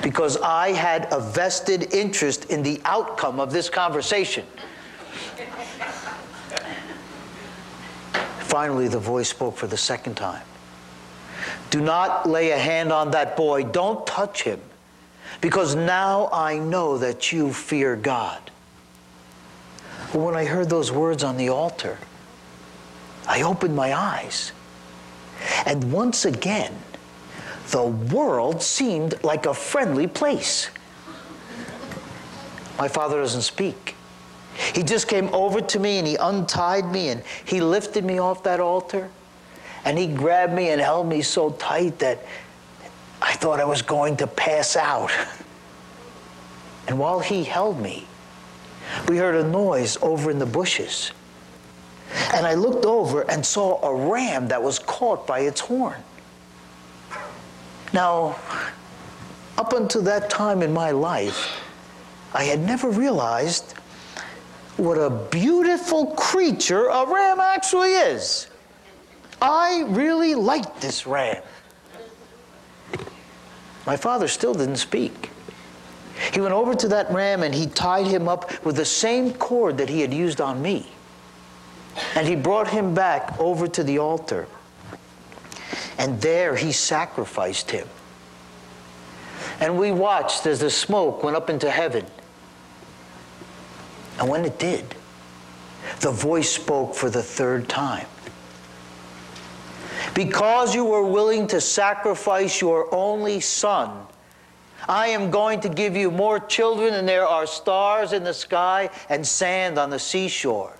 because I had a vested interest in the outcome of this conversation. Finally, the voice spoke for the second time. Do not lay a hand on that boy. Don't touch him, because now I know that you fear God. But when I heard those words on the altar, I opened my eyes. And once again, the world seemed like a friendly place. My father doesn't speak. He just came over to me and he untied me and he lifted me off that altar. And he grabbed me and held me so tight that I thought I was going to pass out. And while he held me, we heard a noise over in the bushes. And I looked over and saw a ram that was caught by its horn. Now, up until that time in my life, I had never realized what a beautiful creature a ram actually is. I really liked this ram. My father still didn't speak. He went over to that ram and he tied him up with the same cord that he had used on me. And he brought him back over to the altar. And there he sacrificed him. And we watched as the smoke went up into heaven. And when it did, the voice spoke for the third time. Because you were willing to sacrifice your only son, I am going to give you more children than there are stars in the sky and sand on the seashore.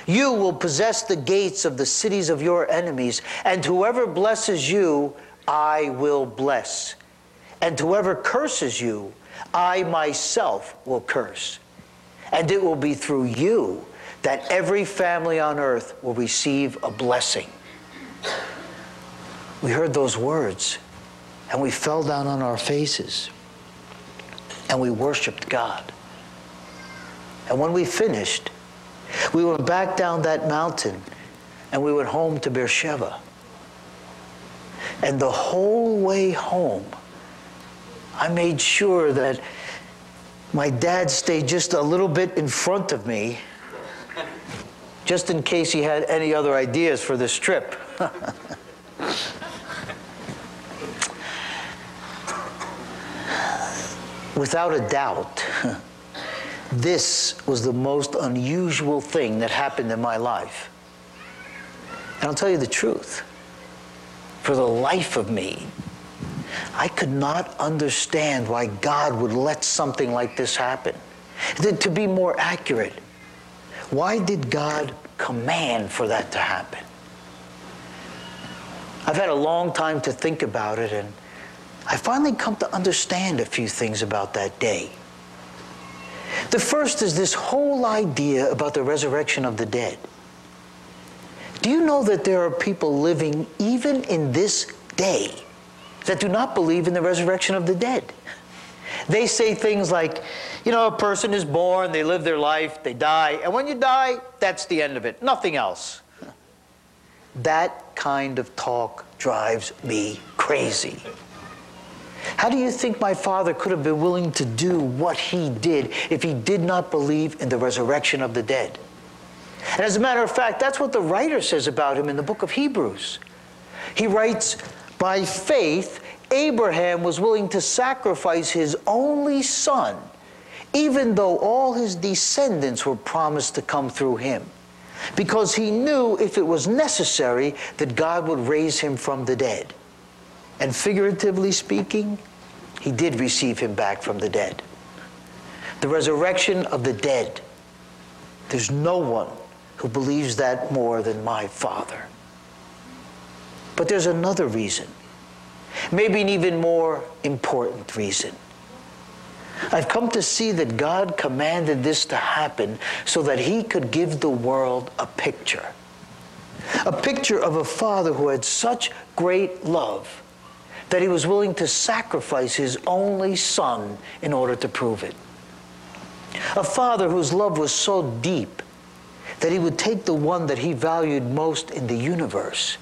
You will possess the gates of the cities of your enemies, and whoever blesses you, I will bless. And whoever curses you, I myself will curse. And it will be through you that every family on earth will receive a blessing. We heard those words, and we fell down on our faces, and we worshiped God. And when we finished, we went back down that mountain, and we went home to Beersheba. And the whole way home, I made sure that my dad stayed just a little bit in front of me, just in case he had any other ideas for this trip. Without a doubt, this was the most unusual thing that happened in my life. And I'll tell you the truth. For the life of me, I could not understand why God would let something like this happen. To be more accurate, why did God command for that to happen? I've had a long time to think about it, and I finally come to understand a few things about that day. The first is this whole idea about the resurrection of the dead. Do you know that there are people living even in this day that do not believe in the resurrection of the dead? They say things like, you know, a person is born, they live their life, they die, and when you die, that's the end of it, nothing else. That kind of talk drives me crazy. How do you think my father could have been willing to do what he did if he did not believe in the resurrection of the dead? And as a matter of fact, that's what the writer says about him in the book of Hebrews. He writes, by faith, Abraham was willing to sacrifice his only son, even though all his descendants were promised to come through him, because he knew if it was necessary that God would raise him from the dead. And figuratively speaking, he did receive him back from the dead. The resurrection of the dead. There's no one who believes that more than my father. But there's another reason, maybe an even more important reason. I've come to see that God commanded this to happen so that he could give the world a picture of a father who had such great love that he was willing to sacrifice his only son in order to prove it. A father whose love was so deep that he would take the one that he valued most in the universe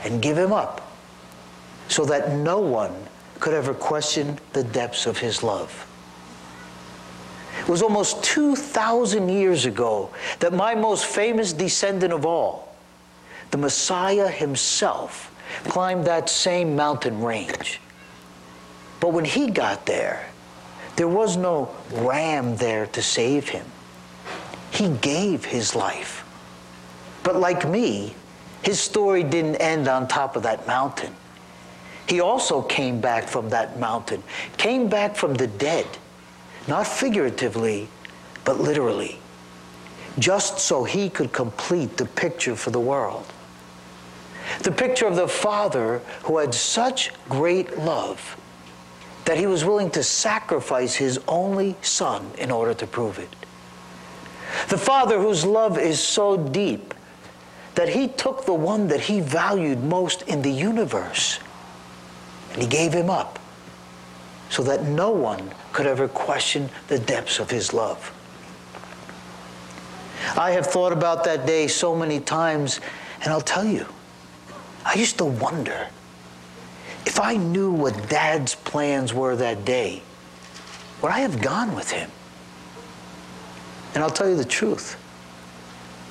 and give him up so that no one could ever question the depths of his love. It was almost 2,000 years ago that my most famous descendant of all, the Messiah himself, climbed that same mountain range. But when he got there was no ram there to save him. He gave his life. But like me, his story didn't end on top of that mountain. He also came back from that mountain, came back from the dead, not figuratively, but literally, just so he could complete the picture for the world. The picture of the Father who had such great love that he was willing to sacrifice his only Son in order to prove it. The Father whose love is so deep that he took the one that he valued most in the universe and he gave him up so that no one could ever question the depths of his love. I have thought about that day so many times, and I'll tell you, I used to wonder, if I knew what Dad's plans were that day, would I have gone with him? And I'll tell you the truth,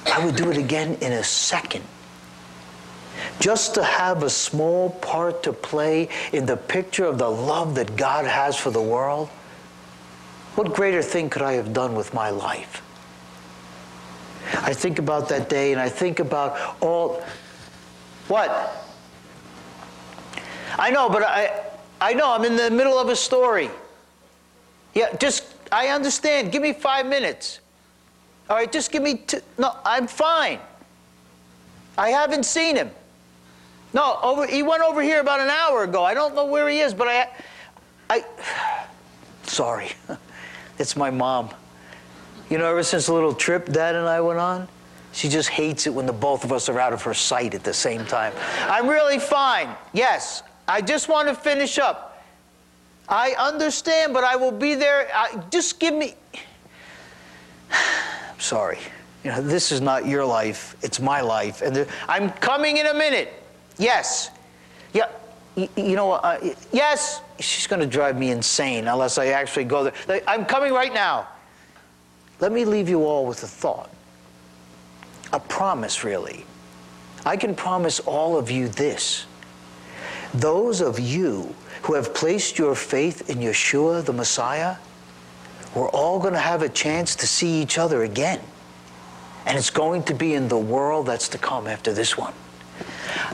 I would do it again in a second. Just to have a small part to play in the picture of the love that God has for the world, what greater thing could I have done with my life? I think about that day and I think about all... What? I know, but I know, I'm in the middle of a story. Yeah, I understand. Give me 5 minutes. All right, just give me two. No, I'm fine. I haven't seen him. No, he went over here about an hour ago. I don't know where he is, but sorry. It's my mom. You know, ever since the little trip Dad and I went on, she just hates it when the both of us are out of her sight at the same time. I'm really fine. Yes. I just want to finish up. I understand, but I will be there. Just give me... I'm sorry. You know, this is not your life. It's my life. And I'm coming in a minute. Yes. Yeah. You know, yes. She's going to drive me insane unless I actually go there. I'm coming right now. Let me leave you all with a thought. A promise, really. I can promise all of you this. Those of you who have placed your faith in Yeshua, the Messiah, we're all going to have a chance to see each other again. And it's going to be in the world that's to come after this one.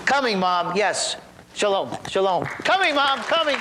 Coming, Mom. Yes. Shalom. Shalom. Coming, Mom. Coming.